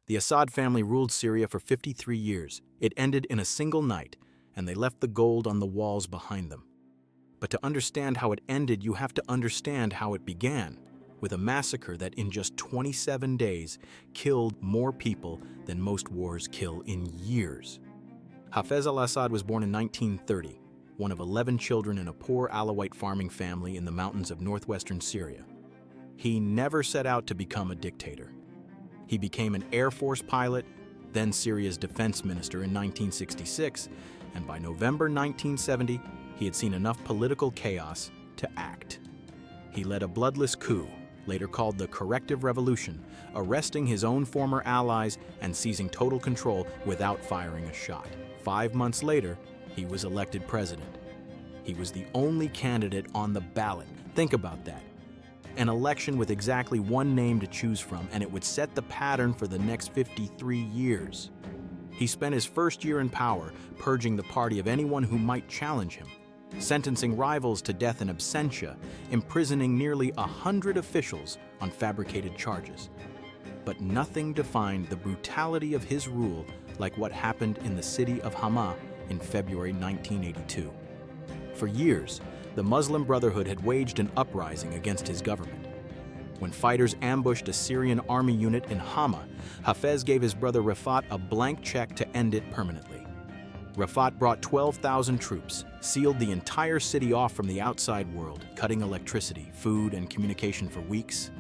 The Assad family ruled Syria for 53 years. It ended in a single night, and they left the gold on the walls behind them. But to understand how it ended, you have to understand how it began, with a massacre that in just 27 days killed more people than most wars kill in years. Hafez al-Assad was born in 1930, one of 11 children in a poor Alawite farming family in the mountains of northwestern Syria. He never set out to become a dictator. He became an Air Force pilot, then Syria's defense minister in 1966, and by November 1970, he had seen enough political chaos to act. He led a bloodless coup, later called the Corrective Revolution, arresting his own former allies and seizing total control without firing a shot. 5 months later, he was elected president. He was the only candidate on the ballot. Think about that. An election with exactly one name to choose from, and it would set the pattern for the next 53 years. He spent his first year in power purging the party of anyone who might challenge him, sentencing rivals to death in absentia, imprisoning nearly 100 officials on fabricated charges. But nothing defined the brutality of his rule like what happened in the city of Hama in February 1982. For years, the Muslim Brotherhood had waged an uprising against his government. When fighters ambushed a Syrian army unit in Hama, Hafez gave his brother Rafat a blank check to end it permanently. Rafat brought 12,000 troops, sealed the entire city off from the outside world, cutting electricity, food, and communication for weeks,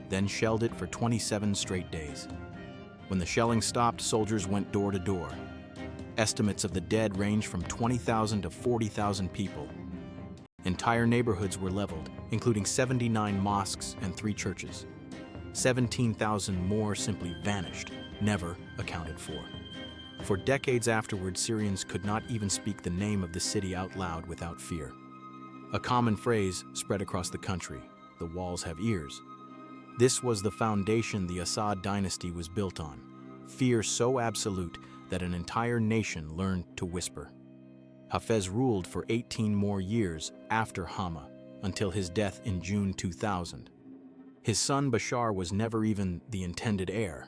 then shelled it for 27 straight days. When the shelling stopped, soldiers went door to door. Estimates of the dead range from 20,000 to 40,000 people. Entire neighborhoods were leveled, including 79 mosques and 3 churches. 17,000 more simply vanished, never accounted for. For decades afterward, Syrians could not even speak the name of the city out loud without fear. A common phrase spread across the country: the walls have ears. This was the foundation the Assad dynasty was built on, fear so absolute that an entire nation learned to whisper. Hafez ruled for 18 more years after Hama, until his death in June 2000. His son Bashar was never even the intended heir.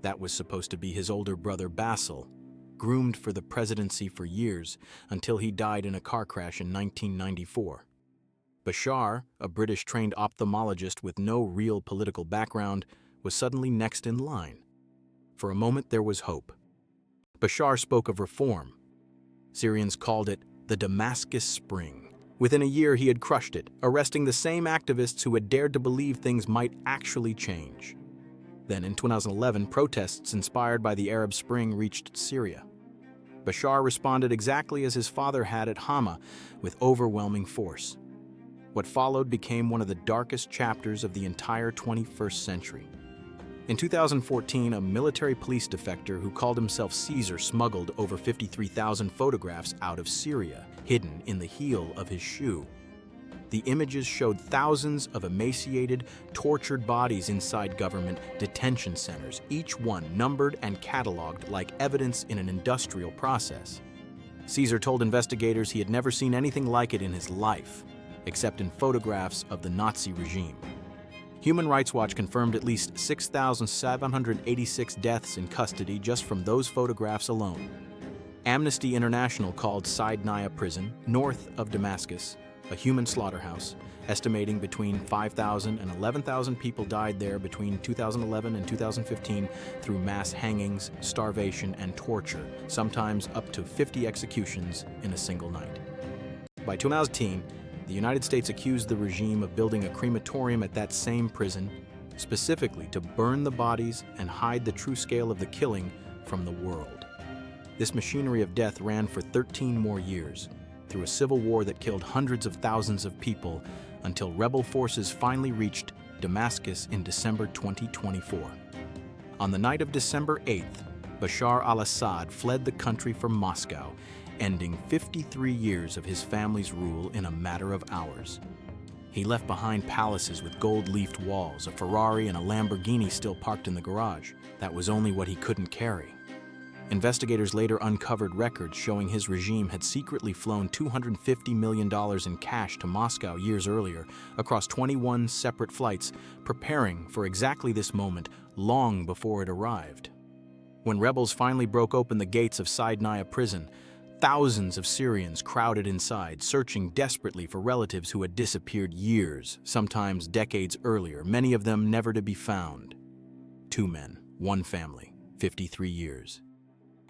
That was supposed to be his older brother Basil, groomed for the presidency for years until he died in a car crash in 1994. Bashar, a British-trained ophthalmologist with no real political background, was suddenly next in line. For a moment there was hope. Bashar spoke of reform. Syrians called it the Damascus Spring. Within a year he had crushed it, arresting the same activists who had dared to believe things might actually change. Then in 2011, protests inspired by the Arab Spring reached Syria. Bashar responded exactly as his father had at Hama, with overwhelming force. What followed became one of the darkest chapters of the entire 21st century. In 2014, a military police defector who called himself Caesar smuggled over 53,000 photographs out of Syria, hidden in the heel of his shoe. The images showed thousands of emaciated, tortured bodies inside government detention centers, each one numbered and cataloged like evidence in an industrial process. Caesar told investigators he had never seen anything like it in his life, except in photographs of the Nazi regime. Human Rights Watch confirmed at least 6,786 deaths in custody just from those photographs alone. Amnesty International called Saidnaya prison, north of Damascus, a human slaughterhouse, estimating between 5,000 and 11,000 people died there between 2011 and 2015 through mass hangings, starvation, and torture, sometimes up to 50 executions in a single night. By 2018, the United States accused the regime of building a crematorium at that same prison, specifically to burn the bodies and hide the true scale of the killing from the world. This machinery of death ran for 13 more years, through a civil war that killed hundreds of thousands of people until rebel forces finally reached Damascus in December 2024. On the night of December 8th, Bashar al-Assad fled the country for Moscow, ending 53 years of his family's rule in a matter of hours. He left behind palaces with gold-leafed walls, a Ferrari and a Lamborghini still parked in the garage. That was only what he couldn't carry. Investigators later uncovered records showing his regime had secretly flown $250 million in cash to Moscow years earlier across 21 separate flights, preparing for exactly this moment long before it arrived. When rebels finally broke open the gates of Saidnaya prison, thousands of Syrians crowded inside, searching desperately for relatives who had disappeared years, sometimes decades earlier, many of them never to be found. 2 men, 1 family, 53 years.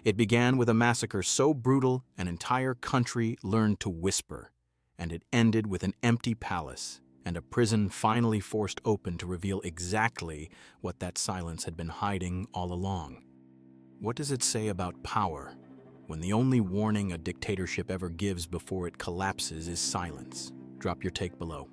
It began with a massacre so brutal an entire country learned to whisper, and it ended with an empty palace and a prison finally forced open to reveal exactly what that silence had been hiding all along. What does it say about power when the only warning a dictatorship ever gives before it collapses is silence? Drop your take below.